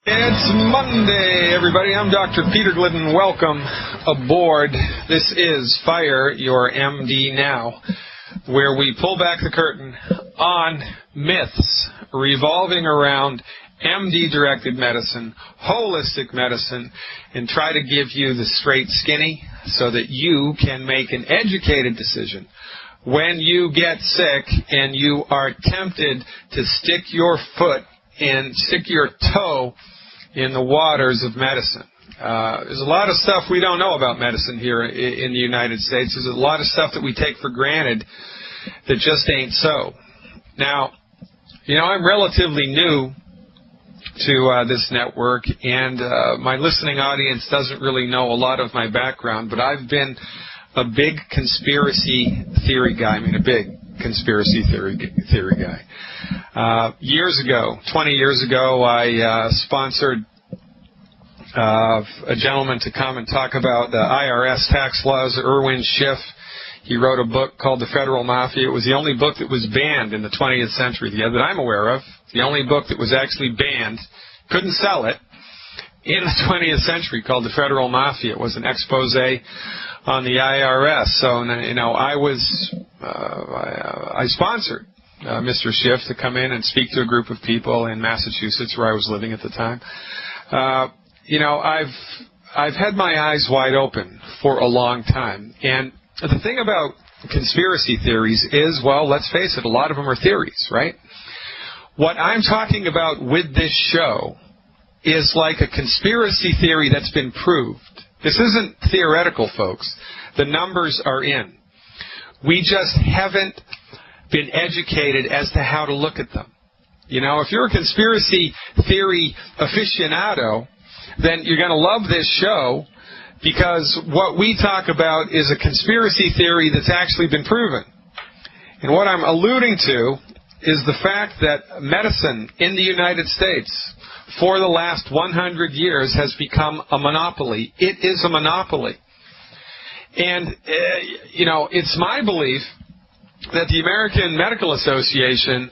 It's Monday, everybody. I'm Dr. Peter Glidden. Welcome aboard. This is Fire Your MD Now, where we pull back the curtain on myths revolving around MD-directed medicine, holistic medicine, and try to give you the straight skinny so that you can make an educated decision when you get sick and you are tempted to stick your foot and stick your toe in the waters of medicine. There's a lot of stuff we don't know about medicine here in the United States. There's a lot of stuff that we take for granted that just ain't so. Now, I'm relatively new to this network, and my listening audience doesn't really know a lot of my background, but I've been a big conspiracy theory guy. A big conspiracy theory guy. Years ago, 20 years ago, I sponsored a gentleman to come and talk about the IRS tax laws, Irwin Schiff. He wrote a book called The Federal Mafia. It was the only book that was banned in the 20th century that I'm aware of. The only book that was actually banned, couldn't sell it, in the 20th century, called The Federal Mafia. It was an expose on the IRS. So, I sponsored Mr. Schiff to come in and speak to a group of people in Massachusetts, where I was living at the time. I've had my eyes wide open for a long time. And the thing about conspiracy theories is, well, let's face it, a lot of them are theories, right? What I'm talking about with this show is like a conspiracy theory that's been proved. This isn't theoretical, folks. The numbers are in. We just haven't been educated as to how to look at them. If you're a conspiracy theory aficionado, then you're going to love this show, because what we talk about is a conspiracy theory that's actually been proven. And what I'm alluding to is the fact that medicine in the United States for the last 100 years has become a monopoly. It is a monopoly. And, it's my belief that the American Medical Association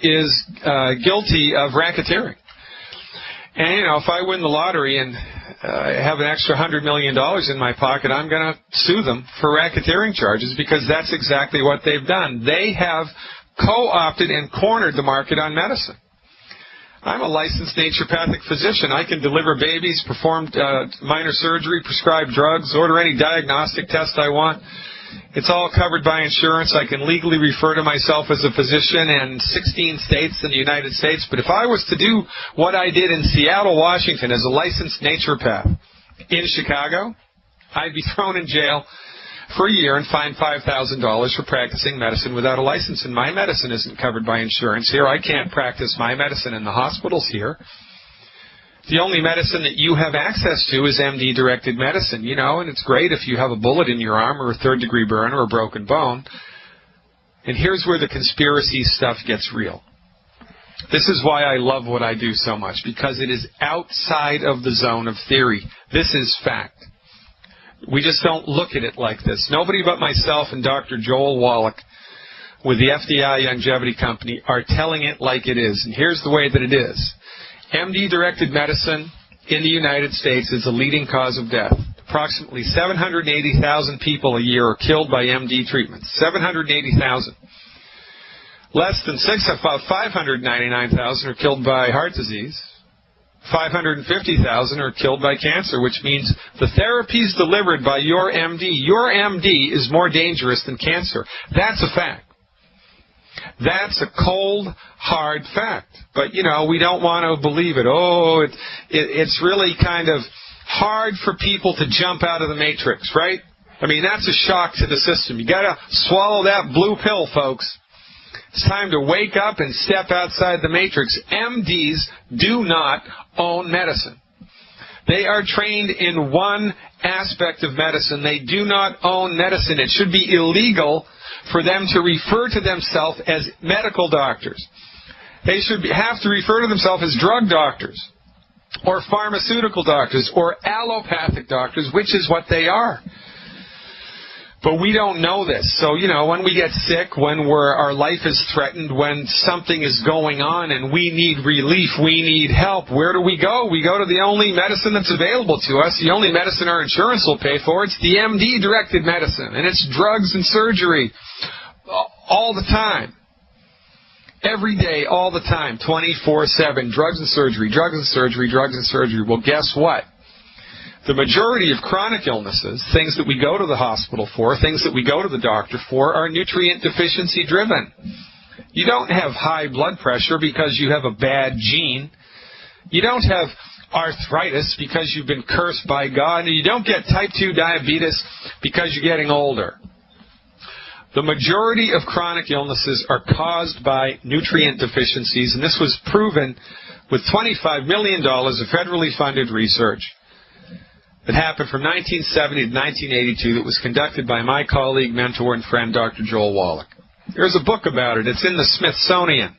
is guilty of racketeering. And, if I win the lottery and have an extra $100 million in my pocket, I'm going to sue them for racketeering charges, because that's exactly what they've done. They have co-opted and cornered the market on medicine. I'm a licensed naturopathic physician. I can deliver babies, perform minor surgery, prescribe drugs, order any diagnostic test I want. It's all covered by insurance. I can legally refer to myself as a physician in 16 states in the United States. But if I was to do what I did in Seattle, Washington, as a licensed naturopath in Chicago, I'd be thrown in jail for a year and fined $5,000 for practicing medicine without a license. And my medicine isn't covered by insurance here. I can't practice my medicine in the hospitals here. The only medicine that you have access to is MD-directed medicine, and it's great if you have a bullet in your arm or a third-degree burn or a broken bone. And here's where the conspiracy stuff gets real. This is why I love what I do so much, because it is outside of the zone of theory. This is fact. We just don't look at it like this. Nobody but myself and Dr. Joel Wallach with the FDI Longevity Company are telling it like it is. And here's the way that it is. MD-directed medicine in the United States is the leading cause of death. Approximately 780,000 people a year are killed by MD treatments. 780,000. Less than about 599,000 are killed by heart disease. 550,000 are killed by cancer, which means the therapies delivered by your MD is more dangerous than cancer. That's a fact. That's a cold, hard fact. But, we don't want to believe it. It's really kind of hard for people to jump out of the matrix, right? That's a shock to the system. You got to swallow that blue pill, folks. It's time to wake up and step outside the matrix. MDs do not own medicine. They are trained in one aspect of medicine. They do not own medicine. It should be illegal for them to refer to themselves as medical doctors. They should have to refer to themselves as drug doctors, or pharmaceutical doctors, or allopathic doctors, which is what they are. But we don't know this. So, when we get sick, when our life is threatened, when something is going on and we need relief, we need help, where do we go? We go to the only medicine that's available to us, the only medicine our insurance will pay for. It's the MD-directed medicine, and it's drugs and surgery all the time. Every day, all the time, 24/7, drugs and surgery, drugs and surgery, drugs and surgery. Well, guess what? The majority of chronic illnesses, things that we go to the hospital for, things that we go to the doctor for, are nutrient deficiency driven. You don't have high blood pressure because you have a bad gene. You don't have arthritis because you've been cursed by God. And you don't get type 2 diabetes because you're getting older. The majority of chronic illnesses are caused by nutrient deficiencies, and this was proven with $25 million of federally funded research that happened from 1970 to 1982 that was conducted by my colleague, mentor, and friend, Dr. Joel Wallach. There's a book about it. It's in the Smithsonian.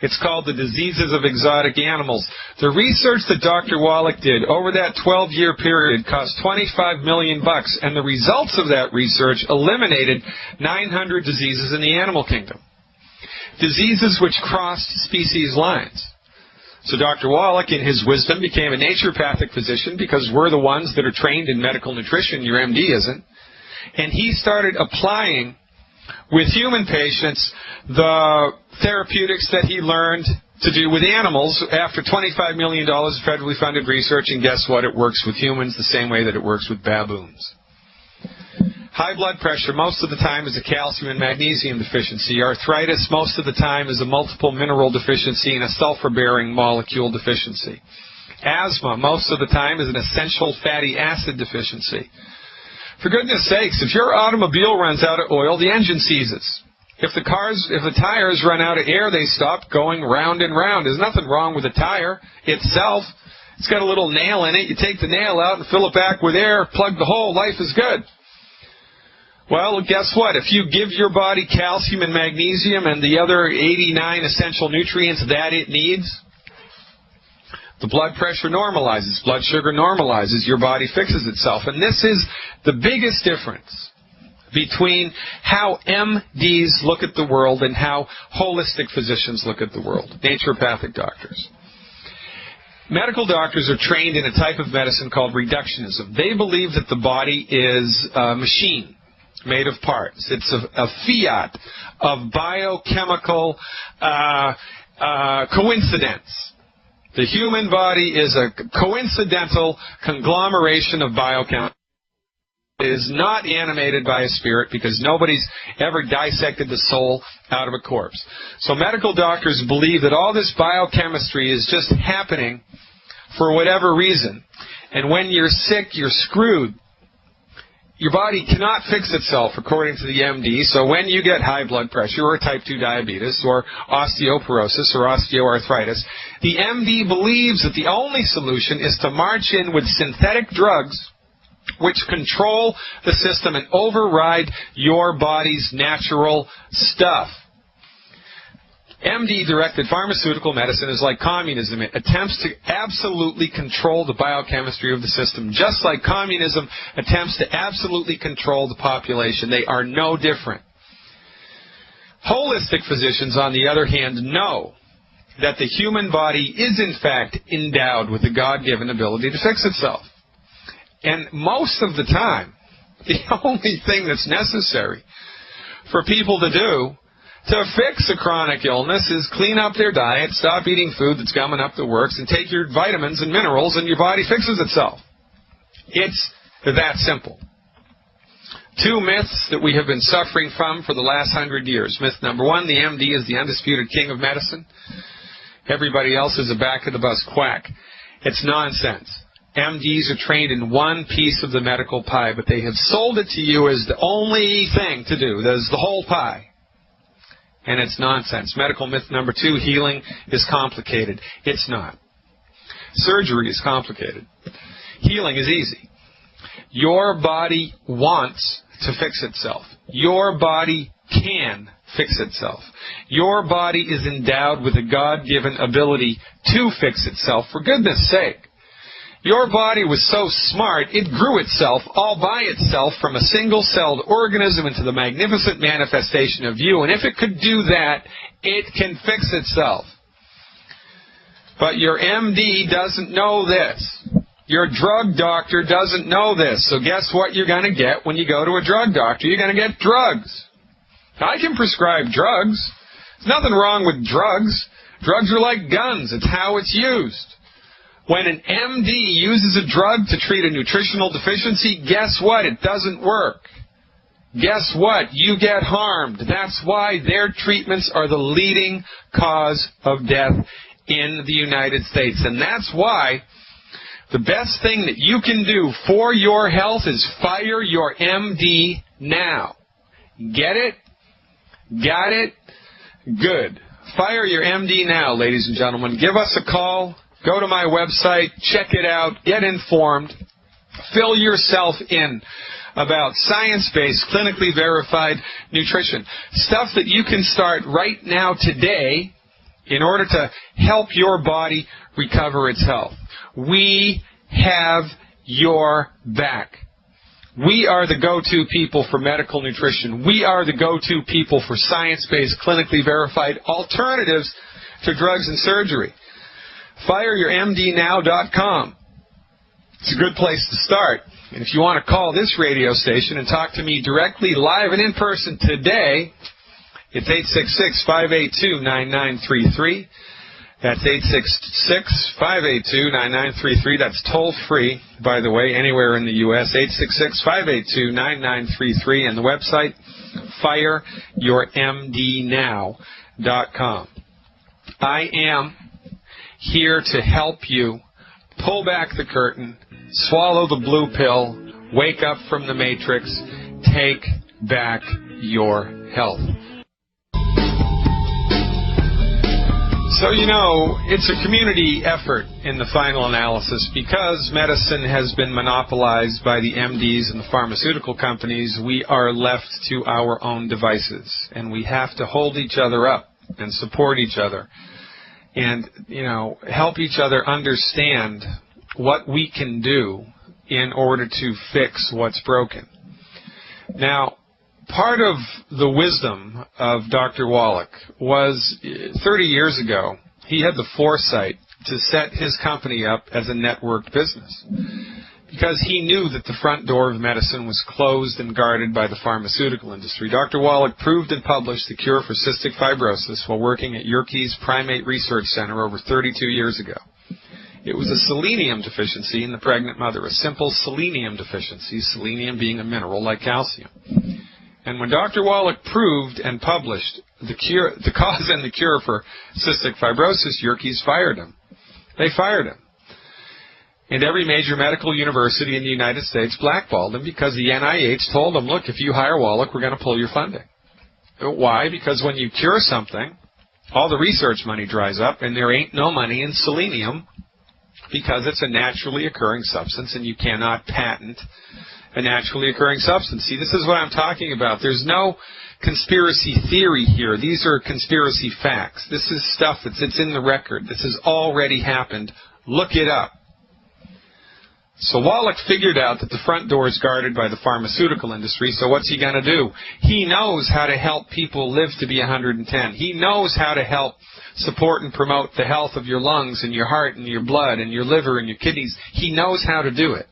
It's called The Diseases of Exotic Animals. The research that Dr. Wallach did over that 12-year period cost $25 million, and the results of that research eliminated 900 diseases in the animal kingdom. Diseases which crossed species lines. So Dr. Wallach, in his wisdom, became a naturopathic physician because we're the ones that are trained in medical nutrition. Your MD isn't. And he started applying with human patients the therapeutics that he learned to do with animals after $25 million of federally funded research. And guess what? It works with humans the same way that it works with baboons. High blood pressure most of the time is a calcium and magnesium deficiency. Arthritis most of the time is a multiple mineral deficiency and a sulfur-bearing molecule deficiency. Asthma most of the time is an essential fatty acid deficiency. For goodness sakes, if your automobile runs out of oil, the engine seizes. If the tires run out of air, they stop going round and round. There's nothing wrong with the tire itself. It's got a little nail in it. You take the nail out and fill it back with air, plug the hole, life is good. Well, guess what? If you give your body calcium and magnesium and the other 89 essential nutrients that it needs, the blood pressure normalizes, blood sugar normalizes, your body fixes itself. And this is the biggest difference between how MDs look at the world and how holistic physicians look at the world, naturopathic doctors. Medical doctors are trained in a type of medicine called reductionism. They believe that the body is a machine made of parts. It's a fiat of biochemical coincidence. The human body is a coincidental conglomeration of biochemicals. It is not animated by a spirit because nobody's ever dissected the soul out of a corpse. So medical doctors believe that all this biochemistry is just happening for whatever reason. And when you're sick, you're screwed. Your body cannot fix itself, according to the MD. So when you get high blood pressure or type 2 diabetes or osteoporosis or osteoarthritis, the MD believes that the only solution is to march in with synthetic drugs which control the system and override your body's natural stuff. MD-directed pharmaceutical medicine is like communism. It attempts to absolutely control the biochemistry of the system, just like communism attempts to absolutely control the population. They are no different. Holistic physicians, on the other hand, know that the human body is, in fact, endowed with a God-given ability to fix itself. And most of the time, the only thing that's necessary for people to do to fix a chronic illness is clean up their diet, stop eating food that's gumming up the works, and take your vitamins and minerals, and your body fixes itself. It's that simple. Two myths that we have been suffering from for the last 100 years. Myth number one, the MD is the undisputed king of medicine. Everybody else is a back-of-the-bus quack. It's nonsense. MDs are trained in one piece of the medical pie, but they have sold it to you as the only thing to do. There's the whole pie. And it's nonsense. Medical myth number two, healing is complicated. It's not. Surgery is complicated. Healing is easy. Your body wants to fix itself. Your body can fix itself. Your body is endowed with a God-given ability to fix itself. For goodness sake, Your body was so smart, it grew itself all by itself from a single-celled organism into the magnificent manifestation of you. And if it could do that, it can fix itself. But your MD doesn't know this. Your drug doctor doesn't know this. So guess what you're going to get when you go to a drug doctor? You're going to get drugs. I can prescribe drugs. There's nothing wrong with drugs. Drugs are like guns. It's how it's used. When an MD uses a drug to treat a nutritional deficiency, guess what? It doesn't work. Guess what? You get harmed. That's why their treatments are the leading cause of death in the United States. And that's why the best thing that you can do for your health is fire your MD now. Get it? Got it? Good. Fire your MD now, ladies and gentlemen. Give us a call. Go to my website. Check it out. Get informed. Fill yourself in about science-based, clinically verified nutrition. Stuff that you can start right now today in order to help your body recover its health. We have your back. We are the go-to people for medical nutrition. We are the go-to people for science-based, clinically verified alternatives to drugs and surgery. FireYourMDNow.com. It's a good place to start. And if you want to call this radio station and talk to me directly, live and in person today, it's 866-582-9933. That's 866-582-9933. That's toll-free, by the way, anywhere in the U.S. 866-582-9933. And the website, FireYourMDNow.com. I am here to help you pull back the curtain, swallow the blue pill, wake up from the matrix, take back your health. So, you know, it's a community effort in the final analysis. Because medicine has been monopolized by the MDs and the pharmaceutical companies, we are left to our own devices. And we have to hold each other up and support each other and, you know, help each other understand what we can do in order to fix what's broken. Now, part of the wisdom of Dr. Wallach was 30 years ago, he had the foresight to set his company up as a networked business because he knew that the front door of medicine was closed and guarded by the pharmaceutical industry. Dr. Wallach proved and published the cure for cystic fibrosis while working at Yerkes Primate Research Center over 32 years ago. It was a selenium deficiency in the pregnant mother, a simple selenium deficiency, selenium being a mineral like calcium. And when Dr. Wallach proved and published the cause and the cure for cystic fibrosis, Yerkes fired him. They fired him. And every major medical university in the United States blackballed him because the NIH told them, look, if you hire Wallach, we're going to pull your funding. Why? Because when you cure something, all the research money dries up, and there ain't no money in selenium because it's a naturally occurring substance, and you cannot patent a naturally occurring substance. See, this is what I'm talking about. There's no conspiracy theory here. These are conspiracy facts. This is stuff that's in the record. This has already happened. Look it up. So Wallach figured out that the front door is guarded by the pharmaceutical industry, so what's he going to do? He knows how to help people live to be 110. He knows how to help support and promote the health of your lungs and your heart and your blood and your liver and your kidneys. He knows how to do it.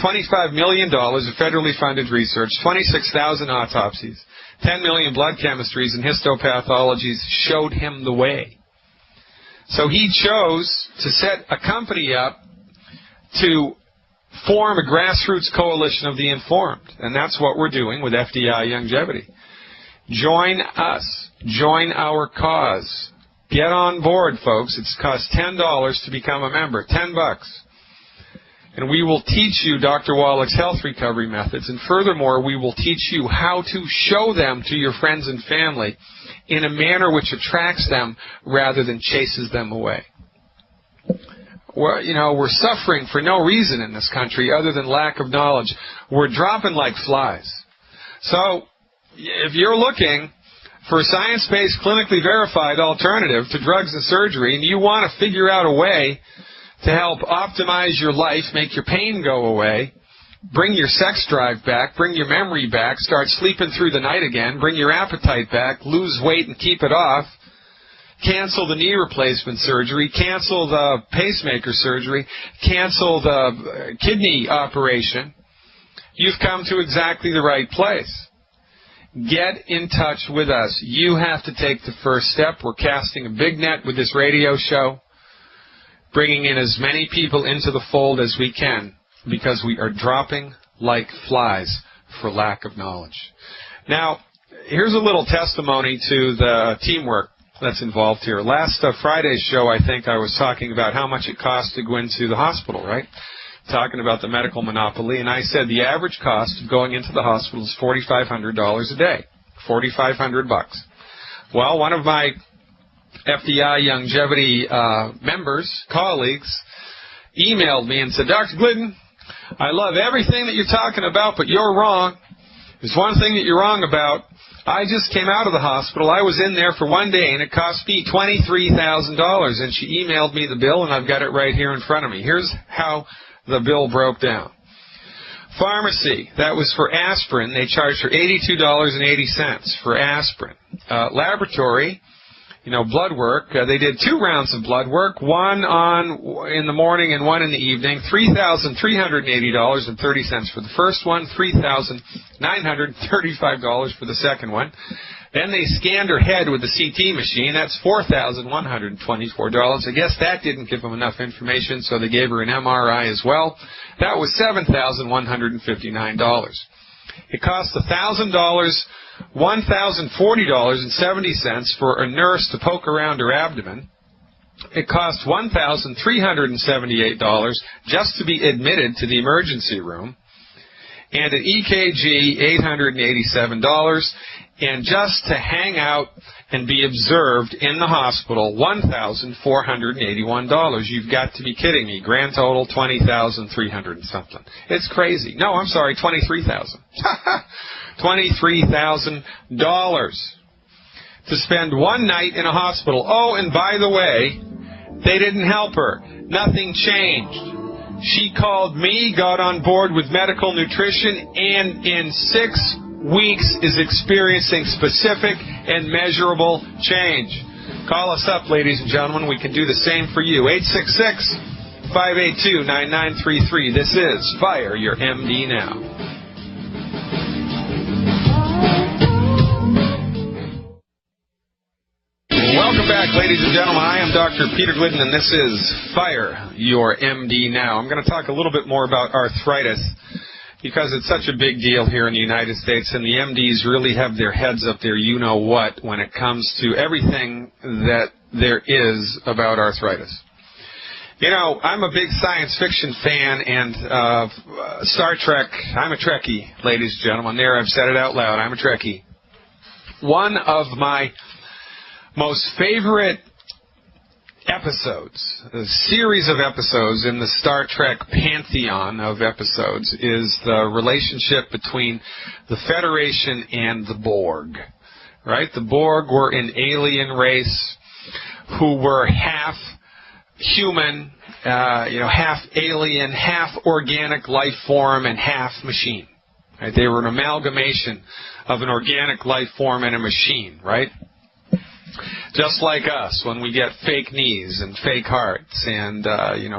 $25 million of federally funded research, 26,000 autopsies, 10 million blood chemistries and histopathologies showed him the way. So he chose to set a company up to form a grassroots coalition of the informed. And that's what we're doing with FDI Longevity. Join us. Join our cause. Get on board, folks. It's cost $10 to become a member. $10. And we will teach you Dr. Wallach's health recovery methods. And furthermore, we will teach you how to show them to your friends and family in a manner which attracts them rather than chases them away. We're suffering for no reason in this country other than lack of knowledge. We're dropping like flies. So if you're looking for a science-based, clinically verified alternative to drugs and surgery, and you want to figure out a way to help optimize your life, make your pain go away, bring your sex drive back, bring your memory back, start sleeping through the night again, bring your appetite back, lose weight and keep it off, cancel the knee replacement surgery, cancel the pacemaker surgery, cancel the kidney operation, you've come to exactly the right place. Get in touch with us. You have to take the first step. We're casting a big net with this radio show, bringing in as many people into the fold as we can, because we are dropping like flies for lack of knowledge. Now, here's a little testimony to the teamwork that's involved here. Last Friday's show, I think I was talking about how much it costs to go into the hospital, right? Talking about the medical monopoly, and I said the average cost of going into the hospital is $4,500 a day. $4,500. Well, one of my FDI longevity members, colleagues, emailed me and said, Dr. Glidden, I love everything that you're talking about, but you're wrong. There's one thing that you're wrong about. I just came out of the hospital. I was in there for one day, and it cost me $23,000. And she emailed me the bill, and I've got it right here in front of me. Here's how the bill broke down. Pharmacy, that was for aspirin. They charged her $82.80 for aspirin. Laboratory, blood work. They did 2 rounds of blood work, one in the morning and one in the evening. $3,380.30 for the first one, $3,935 for the second one. Then they scanned her head with the CT machine. That's $4,124. I guess that didn't give them enough information, so they gave her an MRI as well. That was $7,159. It cost $1,000, $1,040.70 for a nurse to poke around her abdomen. It cost $1,378 just to be admitted to the emergency room. And an EKG, $887. And just to hang out and be observed in the hospital, $1,481. You've got to be kidding me. Grand total, $20,300 and something. It's crazy. No, I'm sorry, $23,000. $23,000 to spend one night in a hospital. Oh, and by the way, they didn't help her. Nothing changed. She called me, got on board with medical nutrition, and in 6 weeks is experiencing specific and measurable change. Call us up, ladies and gentlemen. We can do the same for you. 866-582-9933. This is Fire Your MD Now. Welcome back, ladies and gentlemen. I am Dr. Peter Glidden, and this is Fire Your MD Now. I'm going to talk a little bit more about arthritis, because it's such a big deal here in the United States, and the MDs really have their heads up there, you-know-what, when it comes to everything that there is about arthritis. I'm a big science fiction fan, and Star Trek, I'm a Trekkie, ladies and gentlemen. There, I've said it out loud, I'm a Trekkie. One of my most favorite episodes, a series of episodes in the Star Trek pantheon of episodes, is the relationship between the Federation and the Borg. Right? The Borg were an alien race who were half human, half alien, half organic life form, and half machine. Right? They were an amalgamation of an organic life form and a machine, right? Just like us, when we get fake knees and fake hearts, and,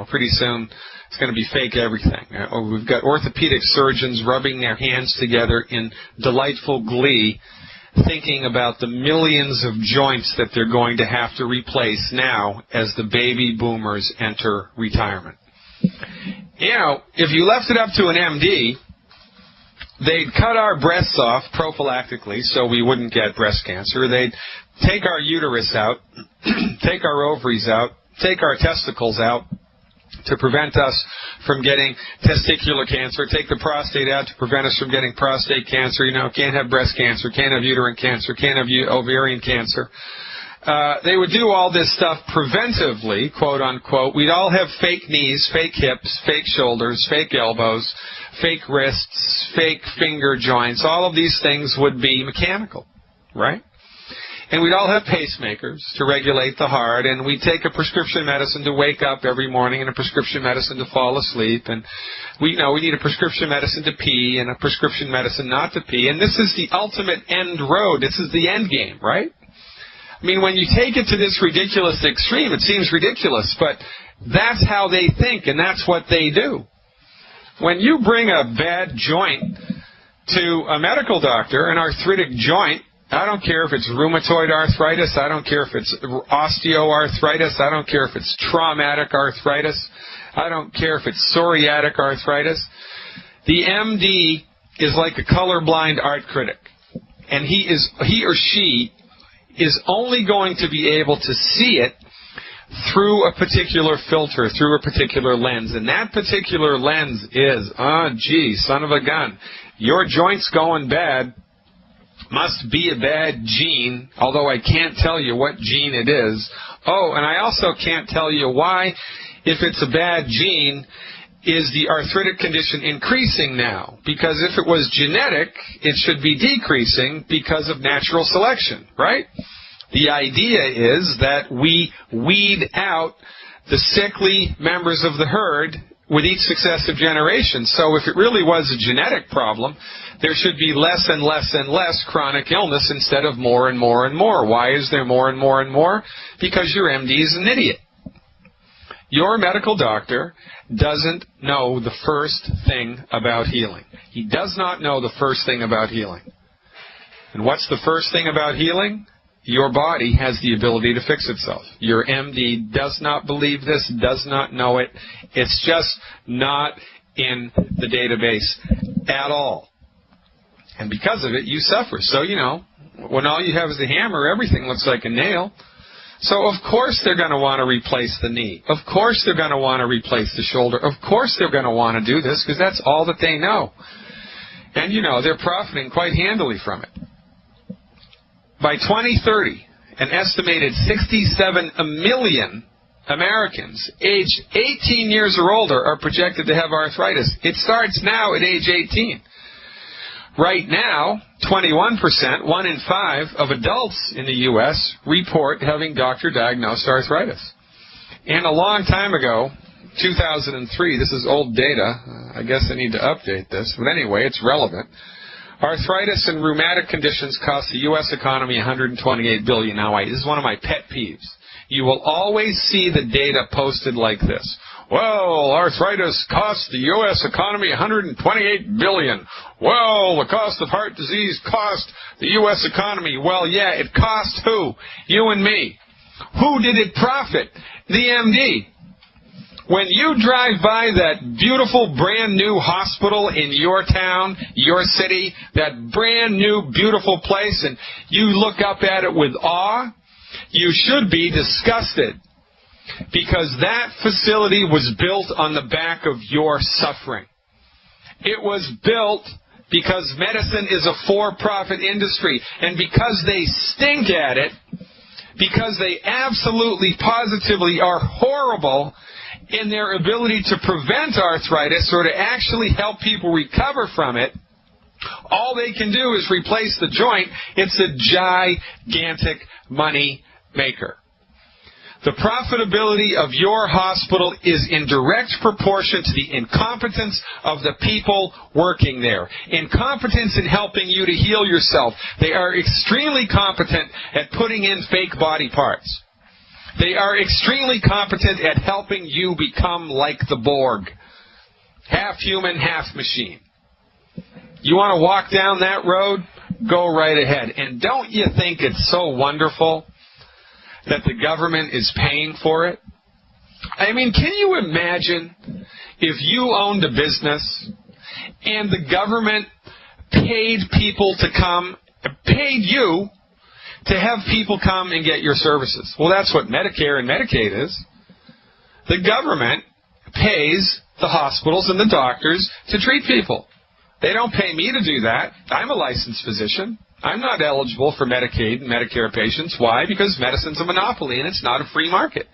pretty soon it's going to be fake everything. We've got orthopedic surgeons rubbing their hands together in delightful glee, thinking about the millions of joints that they're going to have to replace now as the baby boomers enter retirement. If you left it up to an MD, they'd cut our breasts off prophylactically so we wouldn't get breast cancer. They'd take our uterus out, take our ovaries out, take our testicles out to prevent us from getting testicular cancer, take the prostate out to prevent us from getting prostate cancer. Can't have breast cancer, can't have uterine cancer, can't have ovarian cancer. They would do all this stuff preventively, quote unquote. We'd all have fake knees, fake hips, fake shoulders, fake elbows, fake wrists, fake finger joints. All of these things would be mechanical, right? And we'd all have pacemakers to regulate the heart, and we'd take a prescription medicine to wake up every morning and a prescription medicine to fall asleep. And we need a prescription medicine to pee and a prescription medicine not to pee. And this is the ultimate end road. This is the end game, right? I mean, when you take it to this ridiculous extreme, it seems ridiculous, but that's how they think, and that's what they do. When you bring a bad joint to a medical doctor, an arthritic joint, I don't care if it's rheumatoid arthritis, I don't care if it's osteoarthritis, I don't care if it's traumatic arthritis, I don't care if it's psoriatic arthritis. The MD is like a colorblind art critic, and he or she is only going to be able to see it through a particular filter, through a particular lens. And that particular lens is, son of a gun, your joint's going bad, must be a bad gene, although I can't tell you what gene it is. Oh, and I also can't tell you why, if it's a bad gene, is the arthritic condition increasing now? Because if it was genetic, it should be decreasing because of natural selection, right? The idea is that we weed out the sickly members of the herd with each successive generation. So if it really was a genetic problem, there should be less and less and less chronic illness instead of more and more and more. Why is there more and more and more? Because your MD is an idiot. Your medical doctor doesn't know the first thing about healing. He does not know the first thing about healing. And what's the first thing about healing? Your body has the ability to fix itself. Your MD does not believe this, does not know it. It's just not in the database at all. And because of it, you suffer. So, when all you have is a hammer, everything looks like a nail. So, of course, they're going to want to replace the knee. Of course, they're going to want to replace the shoulder. Of course, they're going to want to do this because that's all that they know. And, they're profiting quite handily from it. By 2030, an estimated 67 million Americans aged 18 years or older are projected to have arthritis. It starts now at age 18. Right now, 21%, 1 in 5 of adults in the U.S. report having doctor-diagnosed arthritis. And a long time ago, 2003, this is old data, I guess I need to update this, but anyway, it's relevant. Arthritis and rheumatic conditions cost the U.S. economy $128 billion. Now, this is one of my pet peeves. You will always see the data posted like this. Well, arthritis costs the U.S. economy $128 billion. Well, the cost of heart disease cost the U.S. economy. Well, yeah, it cost who? You and me. Who did it profit? The MD. When you drive by that beautiful brand new hospital in your town, your city, that brand new beautiful place, and you look up at it with awe, you should be disgusted. Because that facility was built on the back of your suffering. It was built because medicine is a for-profit industry. And because they stink at it, because they absolutely, positively are horrible in their ability to prevent arthritis or to actually help people recover from it, all they can do is replace the joint. It's a gigantic money maker. The profitability of your hospital is in direct proportion to the incompetence of the people working there. Incompetence in helping you to heal yourself. They are extremely competent at putting in fake body parts. They are extremely competent at helping you become like the Borg. Half human, half machine. You want to walk down that road? Go right ahead. And don't you think it's so wonderful that the government is paying for it? I mean, can you imagine if you owned a business and the government paid people to come, paid you to have people come and get your services? Well, that's what Medicare and Medicaid is. The government pays the hospitals and the doctors to treat people. They don't pay me to do that. I'm a licensed physician. I'm not eligible for Medicaid and Medicare patients. Why? Because medicine's a monopoly and it's not a free market.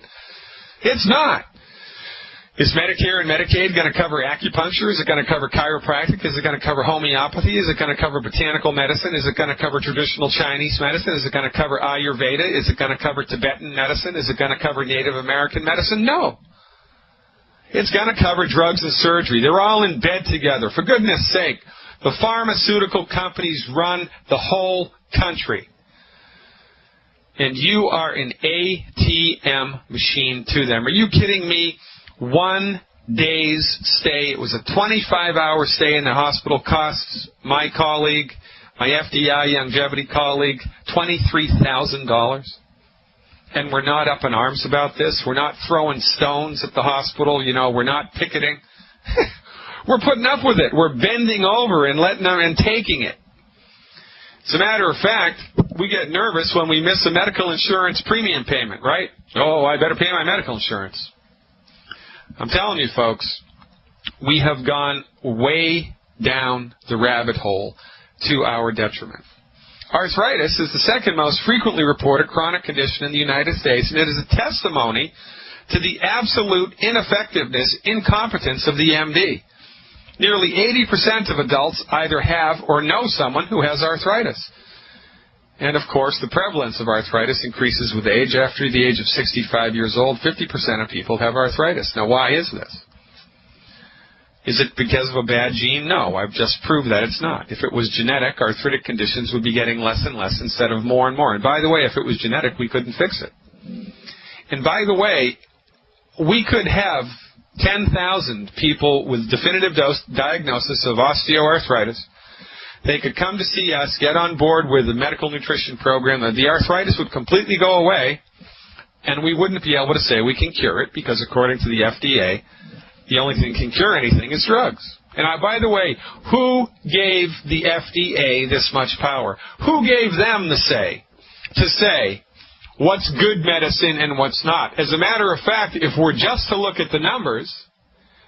It's not. Is Medicare and Medicaid going to cover acupuncture? Is it going to cover chiropractic? Is it going to cover homeopathy? Is it going to cover botanical medicine? Is it going to cover traditional Chinese medicine? Is it going to cover Ayurveda? Is it going to cover Tibetan medicine? Is it going to cover Native American medicine? No. It's going to cover drugs and surgery. They're all in bed together. For goodness sake, the pharmaceutical companies run the whole country. And you are an ATM machine to them. Are you kidding me? 1 day's stay. It was a 25-hour stay in the hospital. Costs my colleague, my FDI longevity colleague, $23,000. And we're not up in arms about this. We're not throwing stones at the hospital. You know, we're not picketing. We're putting up with it. We're bending over and letting them and taking it. As a matter of fact, we get nervous when we miss a medical insurance premium payment, right? Oh, I better pay my medical insurance. I'm telling you, folks, we have gone way down the rabbit hole to our detriment. Arthritis is the second most frequently reported chronic condition in the United States, and it is a testimony to the absolute ineffectiveness, incompetence of the MD. Nearly 80% of adults either have or know someone who has arthritis. And, of course, the prevalence of arthritis increases with age. After the age of 65 years old, 50% of people have arthritis. Now, why is this? Is it because of a bad gene? No, I've just proved that it's not. If it was genetic, arthritic conditions would be getting less and less instead of more and more. And by the way, if it was genetic, we couldn't fix it. And by the way, we could have 10,000 people with definitive diagnosis of osteoarthritis. They could come to see us, get on board with the medical nutrition program. The arthritis would completely go away, and we wouldn't be able to say we can cure it because, according to the FDA, the only thing that can cure anything is drugs. And by the way, who gave the FDA this much power? Who gave them the say to say what's good medicine and what's not? As a matter of fact, if we're just to look at the numbers,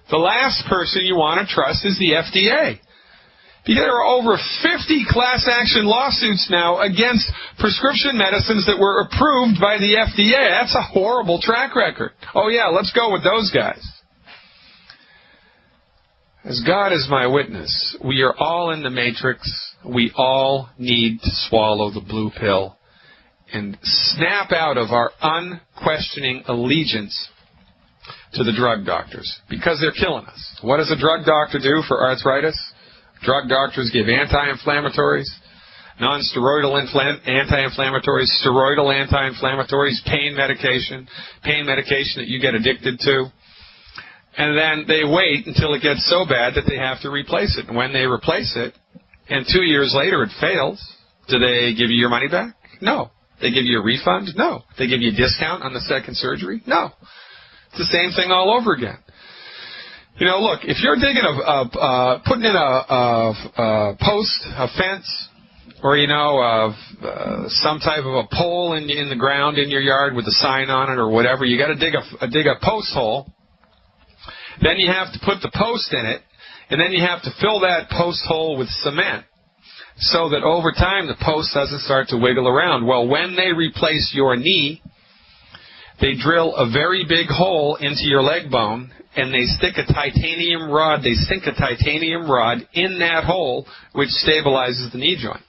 the last person you want to trust is the FDA. There are over 50 class action lawsuits now against prescription medicines that were approved by the FDA. That's a horrible track record. Oh yeah, let's go with those guys. As God is my witness, we are all in the matrix. We all need to swallow the blue pill and snap out of our unquestioning allegiance to the drug doctors, because they're killing us. What does a drug doctor do for arthritis? Drug doctors give anti-inflammatories, non-steroidal anti-inflammatories, steroidal anti-inflammatories, pain medication that you get addicted to. And then they wait until it gets so bad that they have to replace it. And when they replace it, and 2 years later it fails, do they give you your money back? No. They give you a refund? No. They give you a discount on the second surgery? No. It's the same thing all over again. You know, look, if you're digging putting in a post, a fence, or, you know, some type of a pole in the ground in your yard with a sign on it or whatever, you got to dig a post hole. Then you have to put the post in it, and then you have to fill that post hole with cement so that over time the post doesn't start to wiggle around. Well, when they replace your knee, they drill a very big hole into your leg bone, and they stick a titanium rod. They sink a titanium rod in that hole, which stabilizes the knee joint.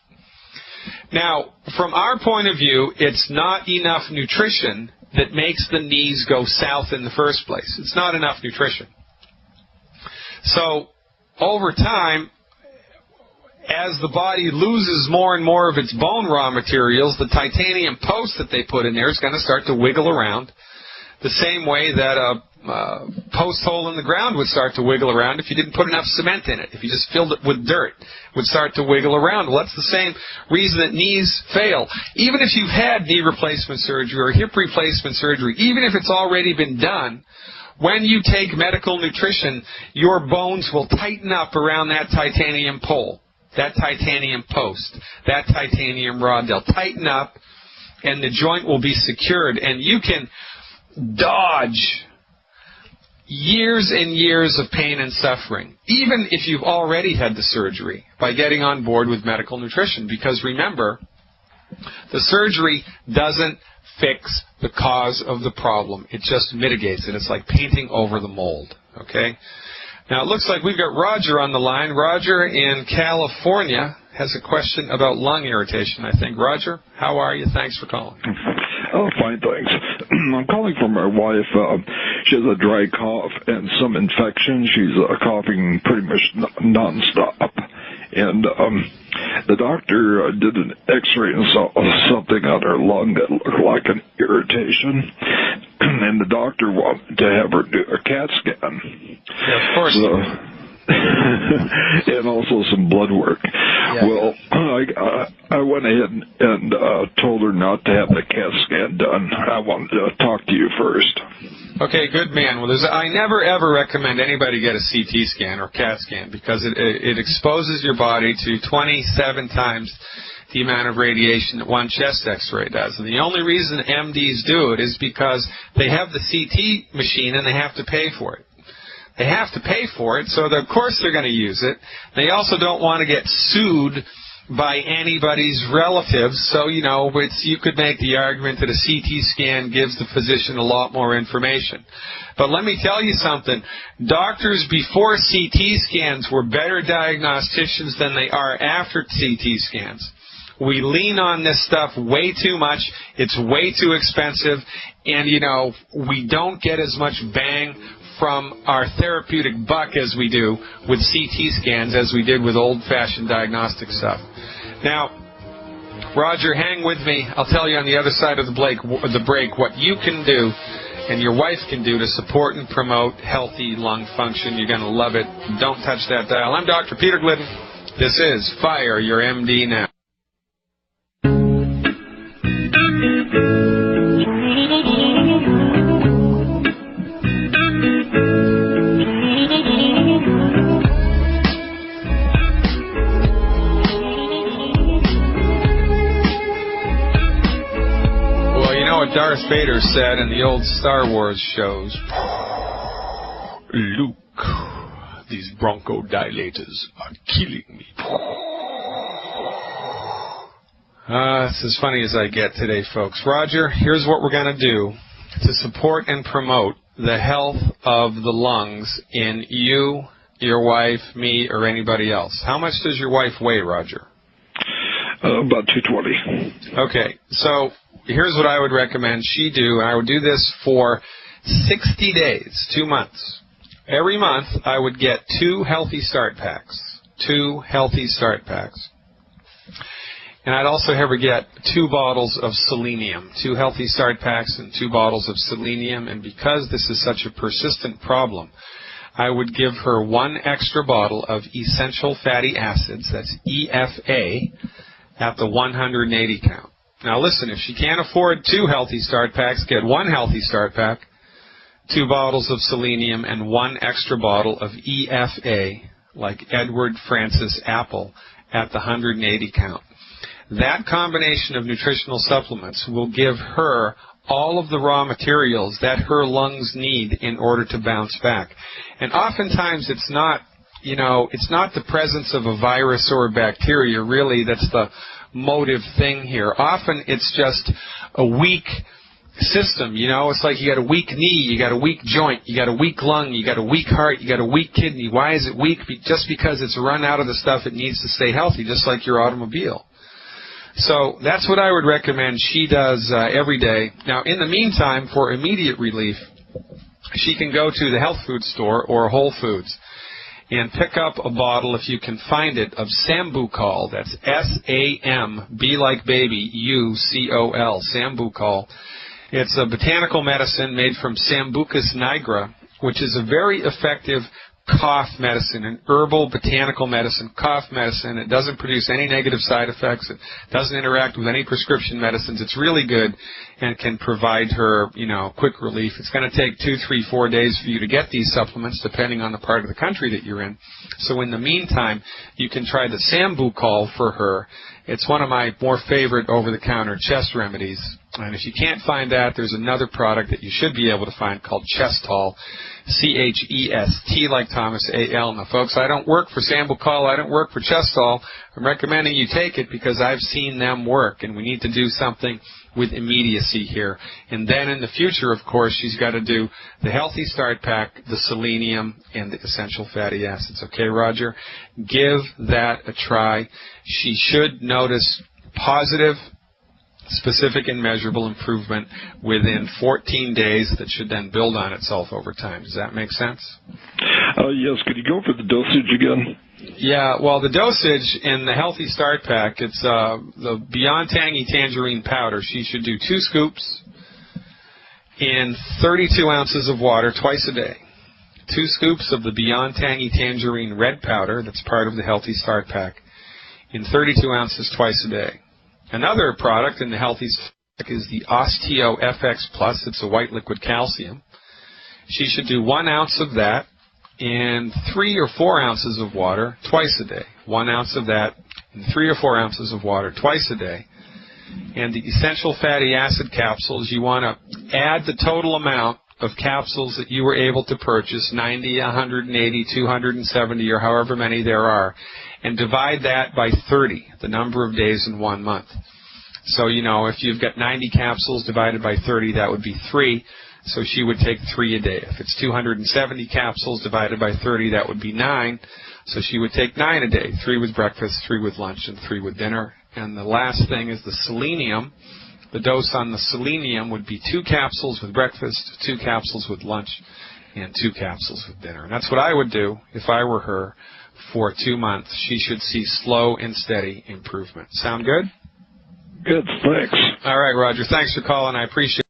Now, from our point of view, it's not enough nutrition that makes the knees go south in the first place. It's not enough nutrition. So, over time, as the body loses more and more of its bone raw materials, the titanium post that they put in there is going to start to wiggle around the same way that a post hole in the ground would start to wiggle around if you didn't put enough cement in it. If you just filled it with dirt, it would start to wiggle around. Well, that's the same reason that knees fail. Even if you've had knee replacement surgery or hip replacement surgery, even if it's already been done, when you take medical nutrition, your bones will tighten up around that titanium pole, that titanium post, that titanium rod. They'll tighten up, and the joint will be secured. And you can dodge years and years of pain and suffering, even if you've already had the surgery, by getting on board with medical nutrition. Because remember, The surgery doesn't fix the cause of the problem. It just mitigates it. It's like painting over the mold, okay? Now, it looks like we've got Roger on the line. Roger in California has a question about lung irritation, I think. Roger, how are you? Thanks for calling. Oh, fine, thanks. I'm calling for my wife. She has a dry cough and some infection. She's coughing pretty much nonstop. And the doctor did an X-ray and saw something on her lung that looked like an irritation. And the doctor wanted to have her do a CAT scan. Yeah, of course. And also some blood work. Yeah. Well, I went ahead and told her not to have the CAT scan done. I wanted to talk to you first. Okay, good man. Well, I never, ever recommend anybody get a CT scan or CAT scan because it exposes your body to 27 times the amount of radiation that one chest X-ray does. And the only reason MDs do it is because they have the CT machine and they have to pay for it. They have to pay for it, so of course they're going to use it. They also don't want to get sued by anybody's relatives, so, you could make the argument that a CT scan gives the physician a lot more information. But let me tell you something. Doctors before CT scans were better diagnosticians than they are after CT scans. We lean on this stuff way too much. It's way too expensive, and, we don't get as much bang from our therapeutic buck as we do with CT scans as we did with old-fashioned diagnostic stuff. Now, Roger, hang with me. I'll tell you on the other side of the break what you can do and your wife can do to support and promote healthy lung function. You're going to love it. Don't touch that dial. I'm Dr. Peter Glidden. This is Fire Your MD Now. Darth Vader said in the old Star Wars shows, Luke, these bronchodilators are killing me. It's as funny as I get today, folks. Roger, here's what we're going to do to support and promote the health of the lungs in you, your wife, me, or anybody else. How much does your wife weigh, Roger? About 220. Okay, so here's what I would recommend she do. I would do this for 60 days, 2 months. Every month, I would get 2 healthy start packs. 2 healthy start packs. And I'd also have her get 2 bottles of selenium. 2 healthy start packs and 2 bottles of selenium. And because this is such a persistent problem, I would give her 1 extra bottle of essential fatty acids, that's EFA, at the 180 count. Now listen, if she can't afford 2 healthy start packs, get 1 healthy start pack, 2 bottles of selenium, and 1 extra bottle of EFA, like Edward Francis Apple, at the 180 count. That combination of nutritional supplements will give her all of the raw materials that her lungs need in order to bounce back. And oftentimes it's not, it's not the presence of a virus or a bacteria, really, that's the motive thing here. Often it's just a weak system, It's like you got a weak knee, you got a weak joint, you got a weak lung, you got a weak heart, you got a weak kidney. Why is it weak? Just because it's run out of the stuff it needs to stay healthy, just like your automobile. So that's what I would recommend she does every day. Now, in the meantime, for immediate relief, she can go to the health food store or Whole Foods and pick up a bottle, if you can find it, of Sambucol. That's S-A-M, B like baby, U-C-O-L, Sambucol. It's a botanical medicine made from Sambucus nigra, which is a very effective cough medicine, an herbal botanical medicine, cough medicine. It doesn't produce any negative side effects. It doesn't interact with any prescription medicines. It's really good and can provide her, quick relief. It's going to take 2, 3, 4 days for you to get these supplements, depending on the part of the country that you're in. So in the meantime, you can try the Sambucol for her. It's one of my more favorite over-the-counter chest remedies. And if you can't find that, there's another product that you should be able to find called Chestol, C-H-E-S-T like Thomas, A-L. Now, folks, I don't work for Sambucol. I don't work for Chestol. I'm recommending you take it because I've seen them work, and we need to do something with immediacy here. And then in the future, of course, she's got to do the Healthy Start Pack, the selenium, and the essential fatty acids. Okay, Roger? Give that a try. She should notice positive, specific and measurable improvement within 14 days that should then build on itself over time. Does that make sense? Yes. Could you go for the dosage again? Yeah, well, the dosage in the Healthy Start Pack, it's the Beyond Tangy Tangerine powder. She should do 2 scoops in 32 ounces of water twice a day. 2 scoops of the Beyond Tangy Tangerine red powder, that's part of the Healthy Start Pack, in 32 ounces twice a day. Another product in the Healthy Start Pack is the Osteo FX Plus. It's a white liquid calcium. She should do 1 ounce of that in 3 or 4 ounces of water twice a day. 1 ounce of that in 3 or 4 ounces of water twice a day. And the essential fatty acid capsules, you want to add the total amount of capsules that you were able to purchase, 90, 180, 270, or however many there are, and divide that by 30, the number of days in 1 month. So, you know, if you've got 90 capsules divided by 30, that would be 3. So she would take 3 a day. If it's 270 capsules divided by 30, that would be 9. So she would take 9 a day, 3 with breakfast, 3 with lunch, and 3 with dinner. And the last thing is the selenium. The dose on the selenium would be 2 capsules with breakfast, 2 capsules with lunch, and 2 capsules with dinner. And that's what I would do if I were her for 2 months. She should see slow and steady improvement. Sound good? Good, thanks. All right, Roger. Thanks for calling. I appreciate it.